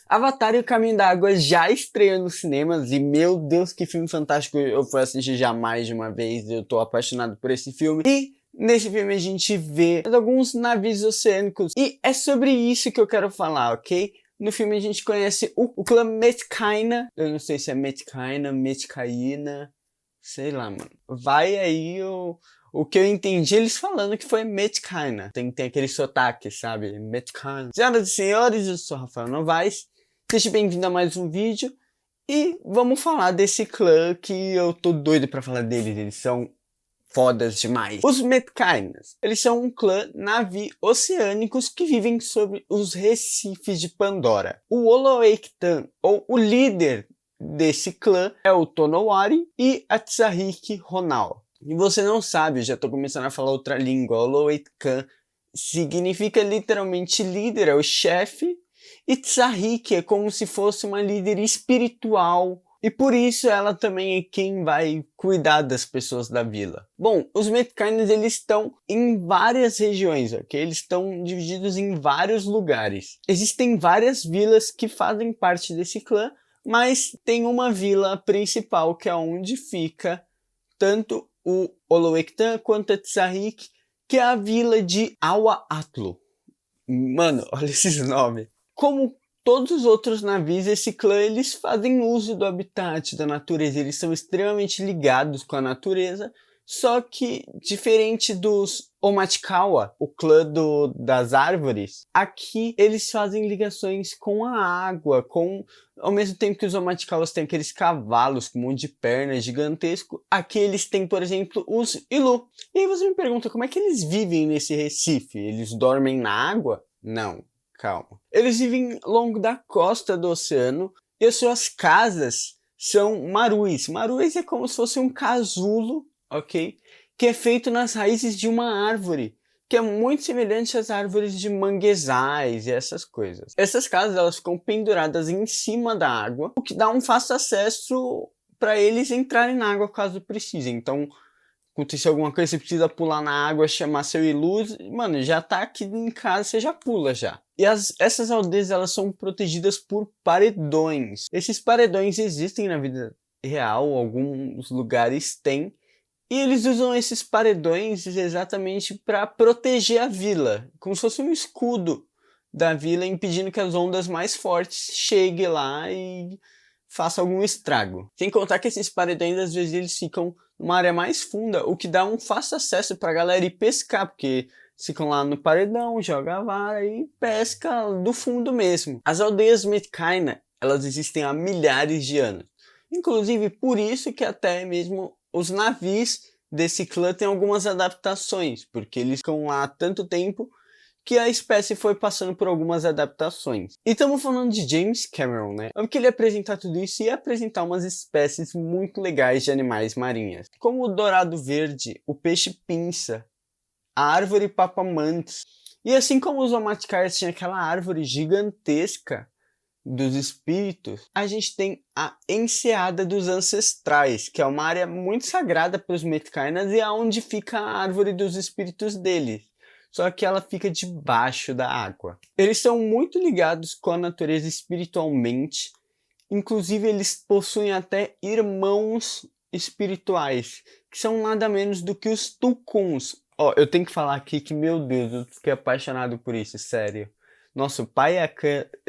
Avatar e o Caminho da Água já estreou nos cinemas e, meu Deus, que filme fantástico. Eu fui assistir já mais de uma vez, eu tô apaixonado por esse filme. E nesse filme a gente vê alguns navios oceânicos e é sobre isso que eu quero falar, ok? No filme a gente conhece o clã Metkayina. Eu não sei se é Metkayina, Metkaina, sei lá, mano. Vai aí o que eu entendi eles falando que foi Metkayina. Tem aquele sotaque, sabe? Metkayina. Senhoras e senhores, eu sou Rafael Novaes. Seja bem-vindo a mais um vídeo. E vamos falar desse clã que eu tô doido pra falar deles. Eles são fodas demais. Os Metkainas, eles são um clã navi oceânicos que vivem sobre os recifes de Pandora. O Olo'eiktan, ou o líder desse clã, é o Tonowari e a Tsarik Ronal. E você não sabe, eu já tô começando a falar outra língua. Olo'eiktan significa literalmente líder, é o chefe, e Tsarik é como se fosse uma líder espiritual. E por isso ela também é quem vai cuidar das pessoas da vila. Bom, os Metkainas eles estão em várias regiões, ok? Eles estão divididos em vários lugares. Existem várias vilas que fazem parte desse clã, mas tem uma vila principal que é onde fica tanto o Olo'eiktan quanto a Tsarik, que é a vila de Awa-Atlo. Mano, olha esses nomes. Como todos os outros navios, esse clã, eles fazem uso do habitat, da natureza, eles são extremamente ligados com a natureza, só que, diferente dos Omatikawa, o clã das árvores, aqui eles fazem ligações com a água, ao mesmo tempo que os Omatikawas têm aqueles cavalos com um monte de pernas gigantesco, aqui eles têm, por exemplo, os Ilu. E aí você me pergunta, como é que eles vivem nesse recife? Eles dormem na água? Não. Calma. Eles vivem ao longo da costa do oceano e as suas casas são maruis. Maruis é como se fosse um casulo, ok? Que é feito nas raízes de uma árvore, que é muito semelhante às árvores de manguezais e essas coisas. Essas casas elas ficam penduradas em cima da água, o que dá um fácil acesso para eles entrarem na água caso precisem. Então, acontecer alguma coisa, você precisa pular na água, chamar seu Ilu, mano, já tá aqui em casa, você já pula já. E essas aldeias, elas são protegidas por paredões. Esses paredões existem na vida real, alguns lugares têm, e eles usam esses paredões exatamente para proteger a vila, como se fosse um escudo da vila, impedindo que as ondas mais fortes cheguem lá e façam algum estrago. Sem contar que esses paredões, às vezes, eles ficam numa área mais funda, o que dá um fácil acesso pra galera ir pescar, porque ficam lá no paredão, joga a vara e pesca do fundo mesmo. As aldeias Metkayina, elas existem há milhares de anos. Inclusive, por isso que até mesmo os navios desse clã têm algumas adaptações, porque eles ficam lá há tanto tempo que a espécie foi passando por algumas adaptações. E estamos falando de James Cameron, né? Porque ele ia apresentar tudo isso e ia apresentar umas espécies muito legais de animais marinhas, como o dourado verde, o peixe-pinça, a árvore papamantis. E assim como os Omaticais tinham aquela árvore gigantesca dos espíritos, a gente tem a Enseada dos Ancestrais, que é uma área muito sagrada para os Metkainas e é onde fica a árvore dos espíritos deles. Só que ela fica debaixo da água. Eles são muito ligados com a natureza espiritualmente, inclusive eles possuem até irmãos espirituais, que são nada menos do que os Tulkuns. Ó, eu tenho que falar aqui que, meu Deus, eu fiquei apaixonado por isso, sério. Nossa, o pai é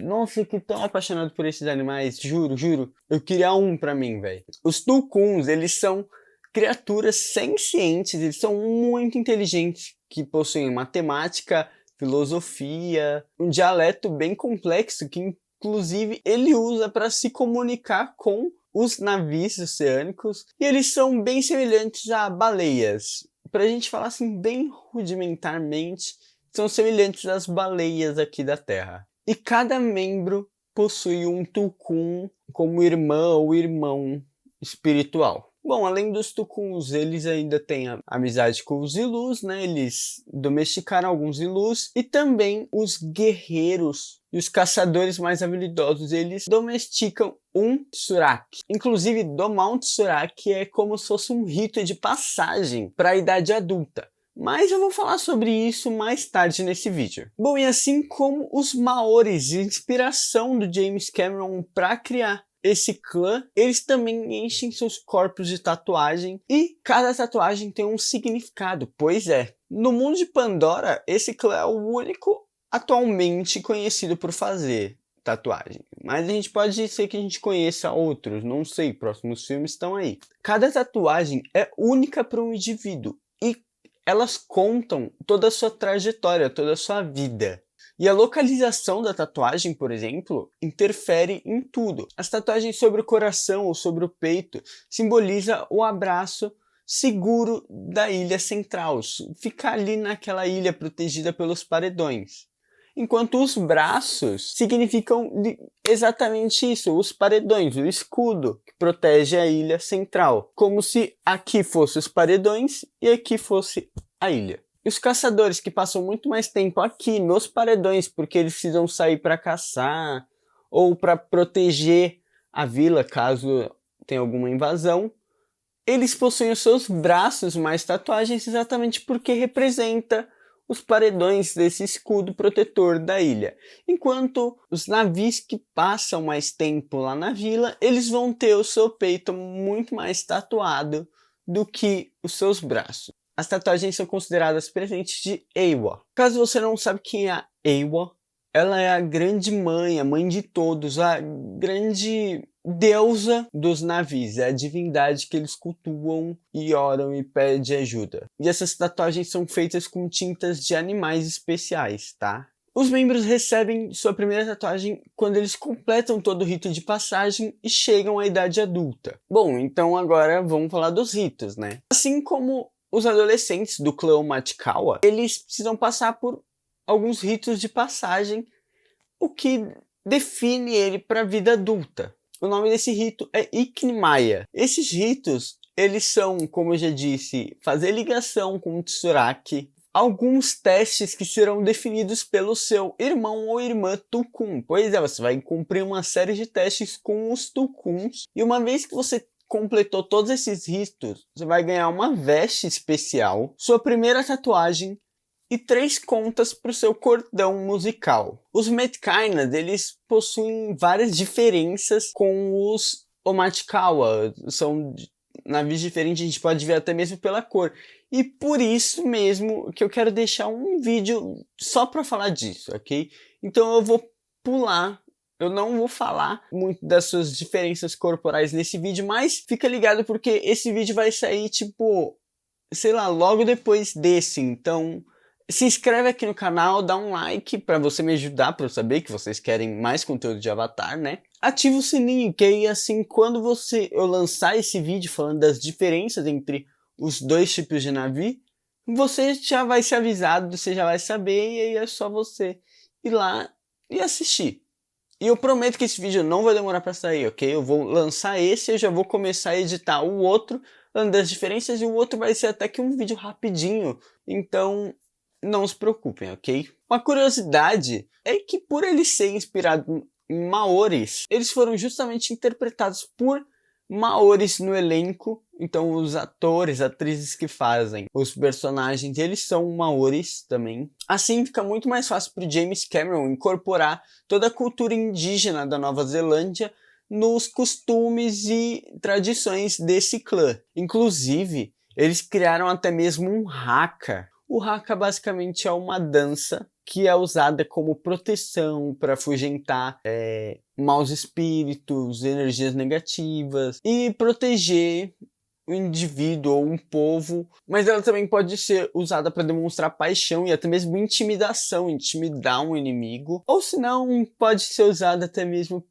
Nossa, eu fiquei tão apaixonado por esses animais, juro, juro. Eu queria um pra mim, velho. Os Tulkuns, eles são criaturas sencientes, eles são muito inteligentes, que possuem matemática, filosofia, um dialeto bem complexo que inclusive ele usa para se comunicar com os navios oceânicos, e eles são bem semelhantes a baleias. Pra gente falar assim bem rudimentarmente, são semelhantes às baleias aqui da Terra. E cada membro possui um Tulkun como irmã ou irmão espiritual. Bom, além dos Tulkuns, eles ainda têm a amizade com os Ilus, né? Eles domesticaram alguns Ilus. E também os guerreiros e os caçadores mais habilidosos, eles domesticam um Tsuraki. Inclusive, domar um Tsuraki é como se fosse um rito de passagem para a idade adulta. Mas eu vou falar sobre isso mais tarde nesse vídeo. Bom, e assim como os Maoris, inspiração do James Cameron para criar esse clã, eles também enchem seus corpos de tatuagem e cada tatuagem tem um significado. Pois é, no mundo de Pandora, esse clã é o único atualmente conhecido por fazer tatuagem. Mas a gente pode ser que a gente conheça outros, não sei, próximos filmes estão aí. Cada tatuagem é única para um indivíduo e elas contam toda a sua trajetória, toda a sua vida. E a localização da tatuagem, por exemplo, interfere em tudo. As tatuagens sobre o coração ou sobre o peito simbolizam o abraço seguro da ilha central, ficar ali naquela ilha protegida pelos paredões. Enquanto os braços significam exatamente isso, os paredões, o escudo que protege a ilha central. Como se aqui fossem os paredões e aqui fosse a ilha. E os caçadores que passam muito mais tempo aqui nos paredões porque eles precisam sair para caçar ou para proteger a vila caso tenha alguma invasão, eles possuem os seus braços mais tatuagens exatamente porque representa os paredões desse escudo protetor da ilha. Enquanto os navios que passam mais tempo lá na vila, eles vão ter o seu peito muito mais tatuado do que os seus braços. As tatuagens são consideradas presentes de Eywa. Caso você não sabe quem é a Eywa, ela é a grande mãe, a mãe de todos, a grande deusa dos navios, é a divindade que eles cultuam e oram e pedem ajuda. E essas tatuagens são feitas com tintas de animais especiais, tá? Os membros recebem sua primeira tatuagem quando eles completam todo o rito de passagem e chegam à idade adulta. Bom, então agora vamos falar dos ritos, né? Assim como os adolescentes do clã Matikawa, eles precisam passar por alguns ritos de passagem, o que define ele para a vida adulta. O nome desse rito é Iknimaya. Esses ritos, eles são, como eu já disse, fazer ligação com o Tsuraki, alguns testes que serão definidos pelo seu irmão ou irmã Tukun. Pois é, você vai cumprir uma série de testes com os Tukuns, e uma vez que você completou todos esses ritos, você vai ganhar uma veste especial, sua primeira tatuagem e 3 contas para o seu cordão musical. Os Metkainas, eles possuem várias diferenças com os Omatikawa, são navios diferentes, a gente pode ver até mesmo pela cor. E por isso mesmo que eu quero deixar um vídeo só para falar disso, ok? Então eu vou pular. Eu não vou falar muito das suas diferenças corporais nesse vídeo, mas fica ligado porque esse vídeo vai sair, tipo, sei lá, logo depois desse. Então, se inscreve aqui no canal, dá um like pra você me ajudar, pra eu saber que vocês querem mais conteúdo de Avatar, né? Ativa o sininho, que aí assim, quando eu lançar esse vídeo falando das diferenças entre os dois tipos de navio, você já vai ser avisado, você já vai saber, e aí é só você ir lá e assistir. E eu prometo que esse vídeo não vai demorar para sair, ok? Eu vou lançar esse e eu já vou começar a editar o outro, falando das diferenças, e o outro vai ser até que um vídeo rapidinho. Então, não se preocupem, ok? Uma curiosidade é que por ele ser inspirado em Maoris, eles foram justamente interpretados por Maoris no elenco. Então os atores, atrizes que fazem os personagens, eles são Maoris também. Assim fica muito mais fácil para o James Cameron incorporar toda a cultura indígena da Nova Zelândia nos costumes e tradições desse clã. Inclusive, eles criaram até mesmo um haka. O haka basicamente é uma dança que é usada como proteção para afugentar maus espíritos, energias negativas e proteger o indivíduo ou um povo, mas ela também pode ser usada para demonstrar paixão e até mesmo intimidação, intimidar um inimigo, ou se não, pode ser usada até mesmo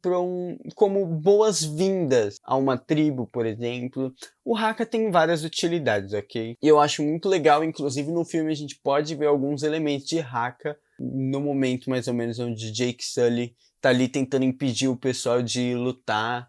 como boas-vindas a uma tribo, por exemplo. O haka tem várias utilidades, ok? E eu acho muito legal, inclusive no filme a gente pode ver alguns elementos de haka no momento mais ou menos onde Jake Sully tá ali tentando impedir o pessoal de lutar.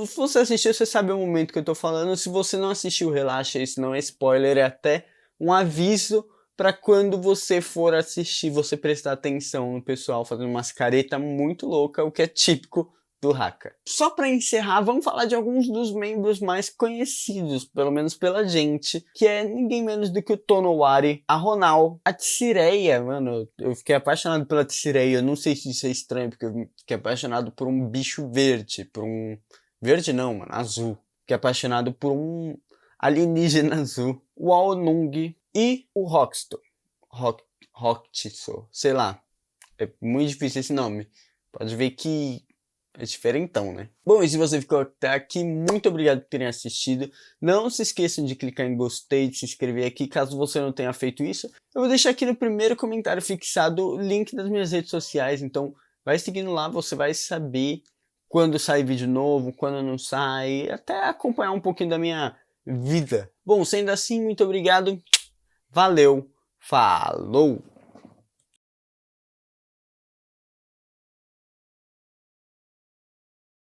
Se você assistiu, você sabe o momento que eu tô falando. Se você não assistiu, relaxa, isso não é spoiler, é até um aviso para quando você for assistir, você prestar atenção no pessoal fazendo umas caretas muito loucas, o que é típico do Haka. Só para encerrar, vamos falar de alguns dos membros mais conhecidos, pelo menos pela gente, que é ninguém menos do que o Tonowari, a Ronal, a Tsireia, mano, eu fiquei apaixonado pela Tsireia, eu não sei se isso é estranho, porque eu fiquei apaixonado por um bicho verde, por um... Verde não, mano, azul. Fiquei apaixonado por um alienígena azul, o Aonung e o Roxto. Roxto, sei lá, é muito difícil esse nome. Pode ver que é diferentão, né? Bom, e se você ficou até aqui, muito obrigado por terem assistido. Não se esqueçam de clicar em gostei, de se inscrever aqui, caso você não tenha feito isso. Eu vou deixar aqui no primeiro comentário fixado o link das minhas redes sociais, então vai seguindo lá, você vai saber quando sai vídeo novo, quando não sai, até acompanhar um pouquinho da minha vida. Bom, sendo assim, muito obrigado, valeu, falou!